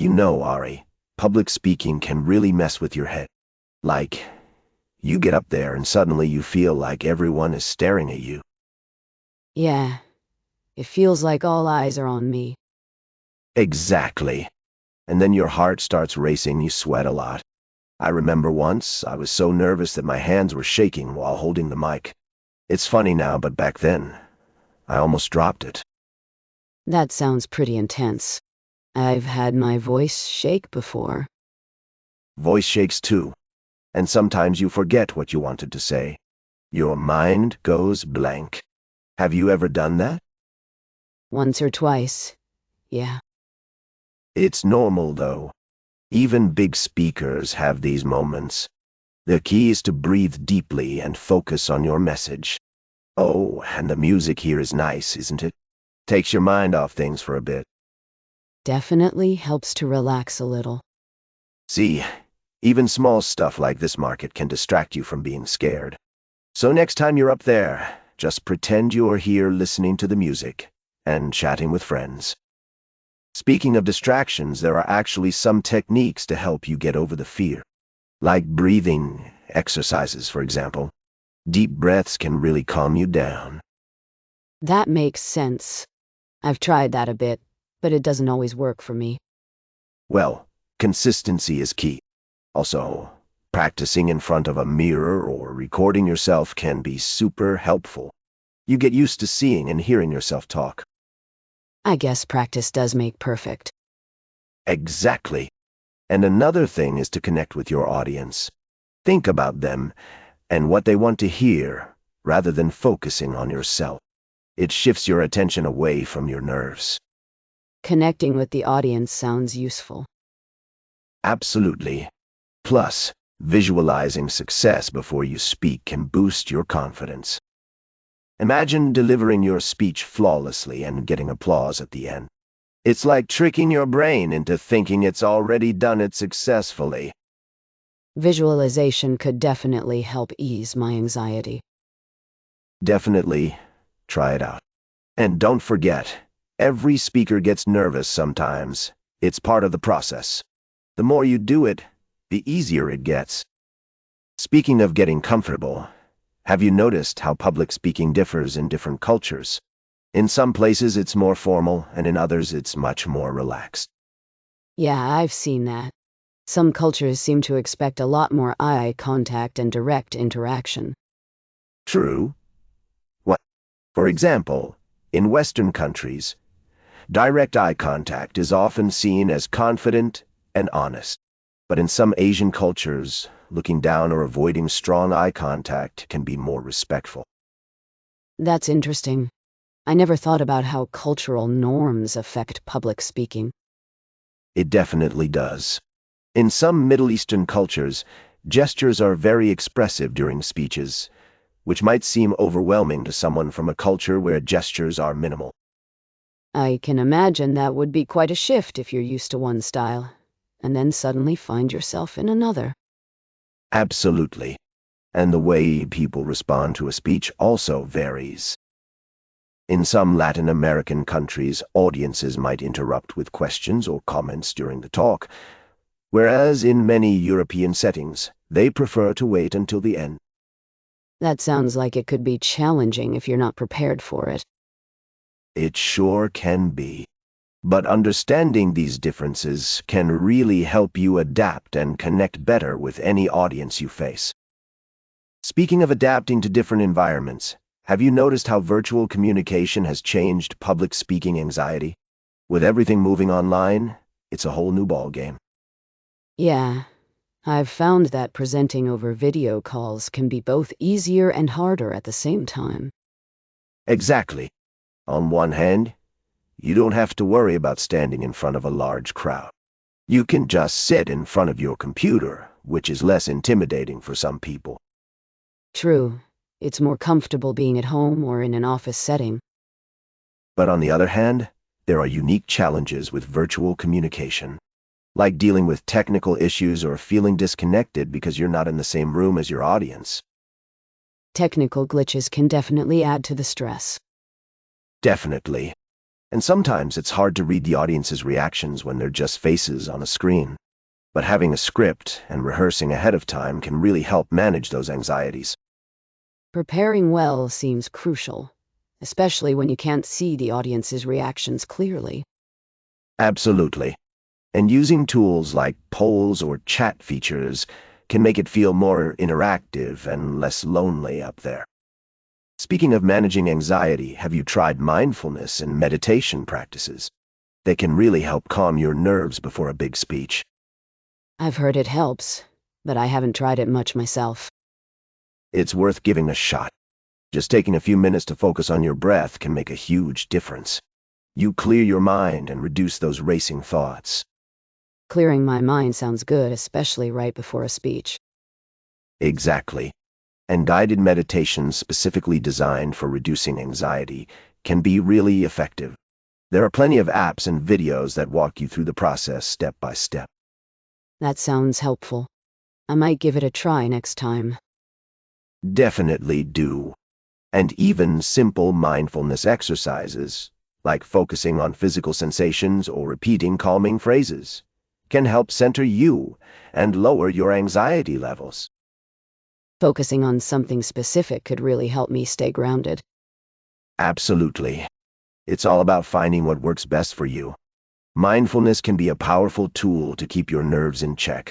Ari, public speaking can really mess with your head. Like, you get up there and suddenly you feel like everyone is staring at you. Yeah, it feels like all eyes are on me. Exactly. And then your heart starts racing, you sweat a lot. I remember once, I was so nervous that my hands were shaking while holding the mic. It's funny now, but back then, I almost dropped it. That sounds pretty intense. I've had my voice shake before. Voice shakes too, and sometimes you forget what you wanted to say. Your mind goes blank. Have you ever done that? Once or twice. Yeah. It's normal, though. Even big speakers have these moments. The key is to breathe deeply and focus on your message. Oh, and the music here is nice, isn't it? Takes your mind off things for a bit. Definitely helps to relax a little. See, even small stuff like this market can distract you from being scared. So next time you're up there, just pretend you're here listening to the music and chatting with friends. Speaking of distractions, there are actually some techniques to help you get over the fear. Like breathing exercises, for example. Deep breaths can really calm you down. That makes sense. I've tried that a bit, but it doesn't always work for me. Well, consistency is key. Also, practicing in front of a mirror or recording yourself can be super helpful. You get used to seeing and hearing yourself talk. I guess practice does make perfect. Exactly. And another thing is to connect with your audience. Think about them and what they want to hear, rather than focusing on yourself. It shifts your attention away from your nerves. Connecting with the audience sounds useful. Absolutely. Plus, visualizing success before you speak can boost your confidence. Imagine delivering your speech flawlessly and getting applause at the end. It's like tricking your brain into thinking it's already done it successfully. Visualization could definitely help ease my anxiety. Definitely try it out. And don't forget, every speaker gets nervous sometimes. It's part of the process. The more you do it, the easier it gets. Speaking of getting comfortable, have you noticed how public speaking differs in different cultures? In some places it's more formal, and in others it's much more relaxed. Yeah, I've seen that. Some cultures seem to expect a lot more eye contact and direct interaction. True. What? For example, in Western countries, direct eye contact is often seen as confident and honest. But in some Asian cultures, looking down or avoiding strong eye contact can be more respectful. That's interesting. I never thought about how cultural norms affect public speaking. It definitely does. In some Middle Eastern cultures, gestures are very expressive during speeches, which might seem overwhelming to someone from a culture where gestures are minimal. I can imagine that would be quite a shift if you're used to one style, and then suddenly find yourself in another. Absolutely. And the way people respond to a speech also varies. In some Latin American countries, audiences might interrupt with questions or comments during the talk, whereas in many European settings, they prefer to wait until the end. That sounds like it could be challenging if you're not prepared for it. It sure can be. But understanding these differences can really help you adapt and connect better with any audience you face. Speaking of adapting to different environments, have you noticed how virtual communication has changed public speaking anxiety? With everything moving online, it's a whole new ballgame. Yeah, I've found that presenting over video calls can be both easier and harder at the same time. Exactly. On one hand, you don't have to worry about standing in front of a large crowd. You can just sit in front of your computer, which is less intimidating for some people. True, it's more comfortable being at home or in an office setting. But on the other hand, there are unique challenges with virtual communication, like dealing with technical issues or feeling disconnected because you're not in the same room as your audience. Technical glitches can definitely add to the stress. Definitely. And sometimes it's hard to read the audience's reactions when they're just faces on a screen. But having a script and rehearsing ahead of time can really help manage those anxieties. Preparing well seems crucial, especially when you can't see the audience's reactions clearly. Absolutely. And using tools like polls or chat features can make it feel more interactive and less lonely up there. Speaking of managing anxiety, have you tried mindfulness and meditation practices? They can really help calm your nerves before a big speech. I've heard it helps, but I haven't tried it much myself. It's worth giving a shot. Just taking a few minutes to focus on your breath can make a huge difference. You clear your mind and reduce those racing thoughts. Clearing my mind sounds good, especially right before a speech. Exactly. And guided meditations specifically designed for reducing anxiety can be really effective. There are plenty of apps and videos that walk you through the process step by step. That sounds helpful. I might give it a try next time. Definitely do. And even simple mindfulness exercises, like focusing on physical sensations or repeating calming phrases, can help center you and lower your anxiety levels. Focusing on something specific could really help me stay grounded. Absolutely. It's all about finding what works best for you. Mindfulness can be a powerful tool to keep your nerves in check.